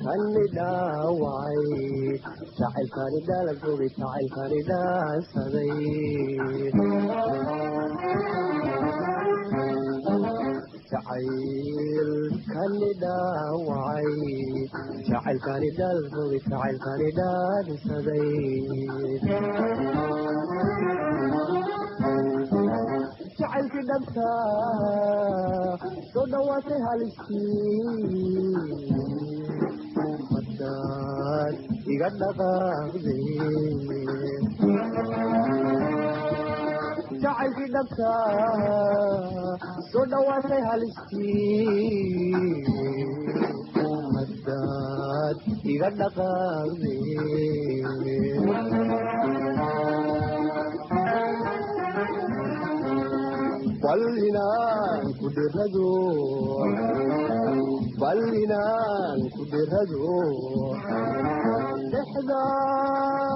كندا وعي شعل كندا لقوي شعل كندا صغير شعل كندا وعي شعل كندا لقوي شعل كندا صغير شعل كندا صدواتي هالشي جعل في نفسها صدواتي هالشي مدد يغنى قلبي بلنا كدرهدو بلنا كدرهدو تحضان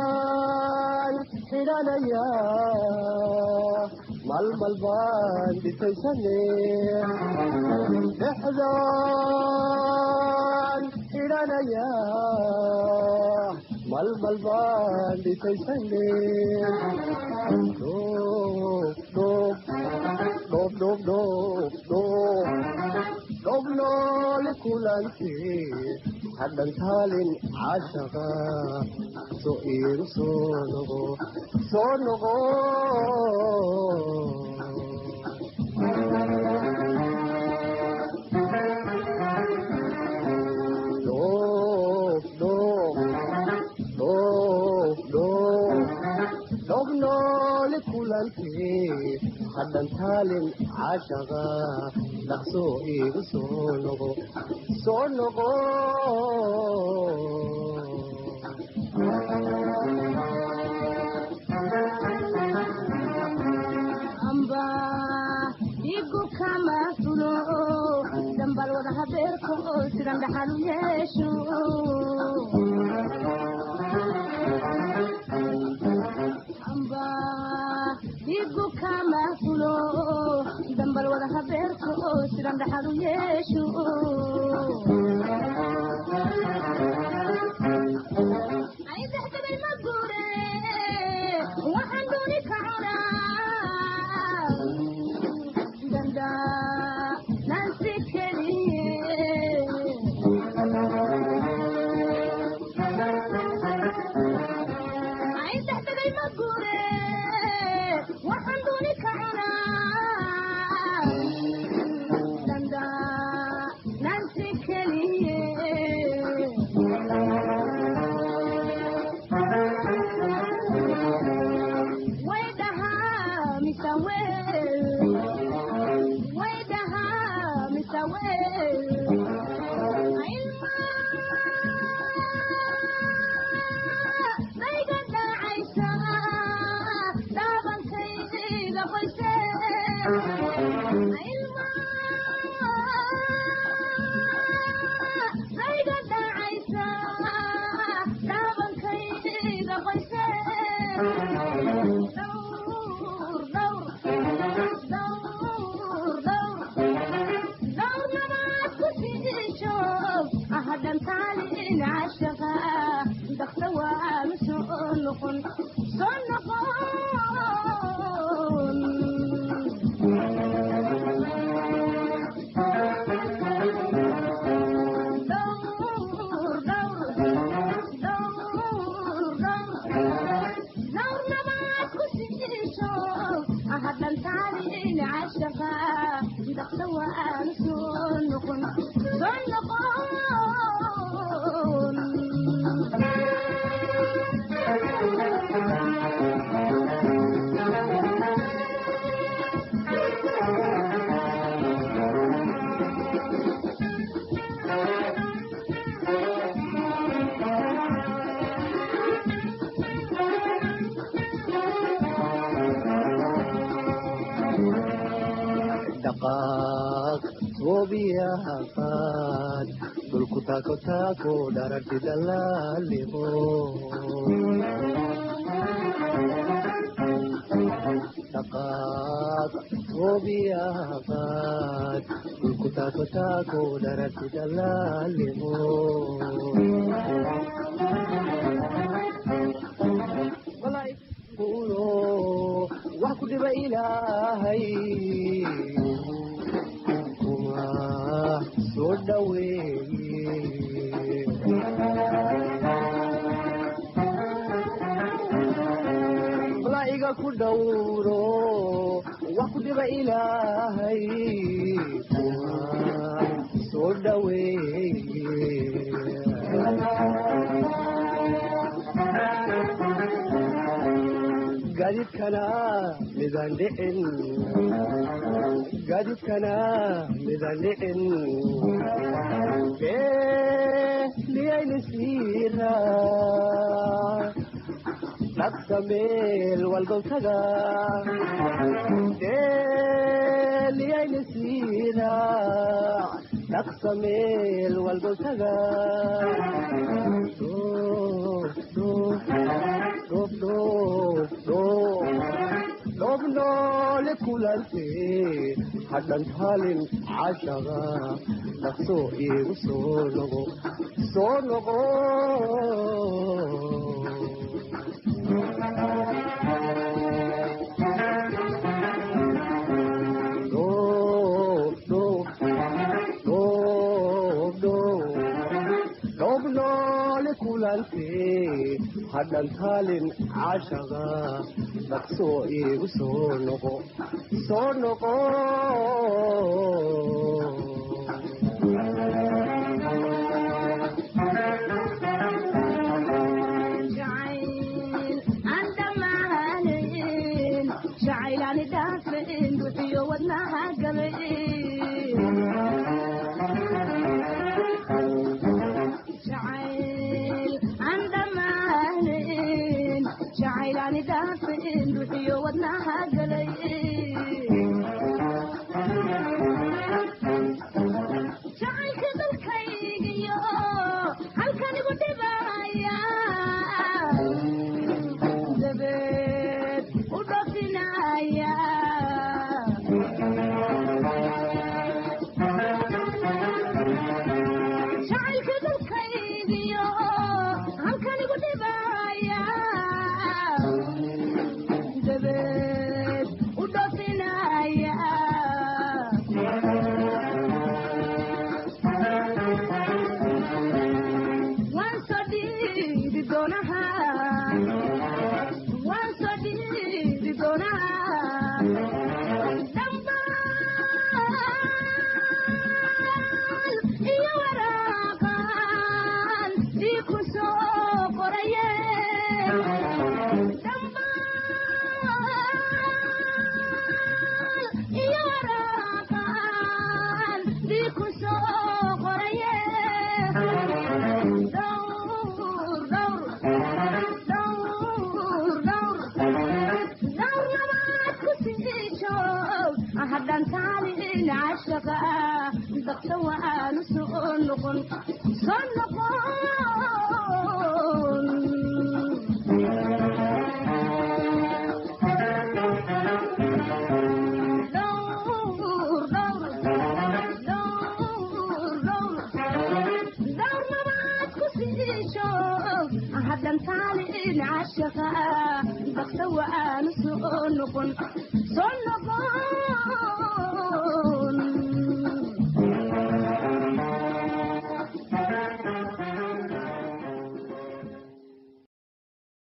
حرانيا مالبان بتيسني تحضان حرانيا مالبان بتيسني دوب دوب دوب دوب دوب دوب دوب لكلانتي حدا تالين عاشقا سئير سونغو سونغو دوب دوب دوب دوب دوب لكلانتي حدا تالين عاشقا سئير سونغو سونغو أمبا يقو كما سلو دنبال وضها بيركو سيران دحالو يشو أمبا يقو كما سلو دنبال وضها بيركو سيران دحالو يشو عايز احتب المقورة وحندوني كعورة دندا نانسي كليه عايز احتب المقورة وحندوني كعورة دندا نانسي كليه دقاق وبيها فاد دلكو تاكو تاكو دارك دلالي دقاق gobiyaaqaad dhulku taako taako dhararti dhalaalimo kuno wax ku dhiba ilaahay kuma soo dhaweeye malaa'iga ku dhowro wax ku dhiba ilaahay kuma soo dhaweeye gaadidkana midaan dhicin liyayna siira dhaqsa meel walgowtaga liyayna siira dhaqsa meel walgowtaga dhoob noole kulante hadhan taalin cashaga dhaqso iigu soo noqo dhoob noole kulante hadhan taalin cashaga dhaqso iigu soo noqo jacaylaani dhaafin buxiyo wadnaha galay jacaylaani dhaafin buxiyo wadnaha galay jacaylka dalkaygiyo halkanigu dhibaya dabeed u dhafinaya jacaylka dalkaygiyo halkanigu dhibaya dabeed u dhafinaya waan soo dhiibi doonaha dhambaal iyo waraaqan ii ku soo qoraye iyo waraaqan ii ku soo qoraye dhowr nabaad ku sii joog hadhan taalin cashaqa dhaqso waanu soo noqon dhowr nabaad ku sii joog hadhan taalin cashaqa dhaqso waanu soo noqon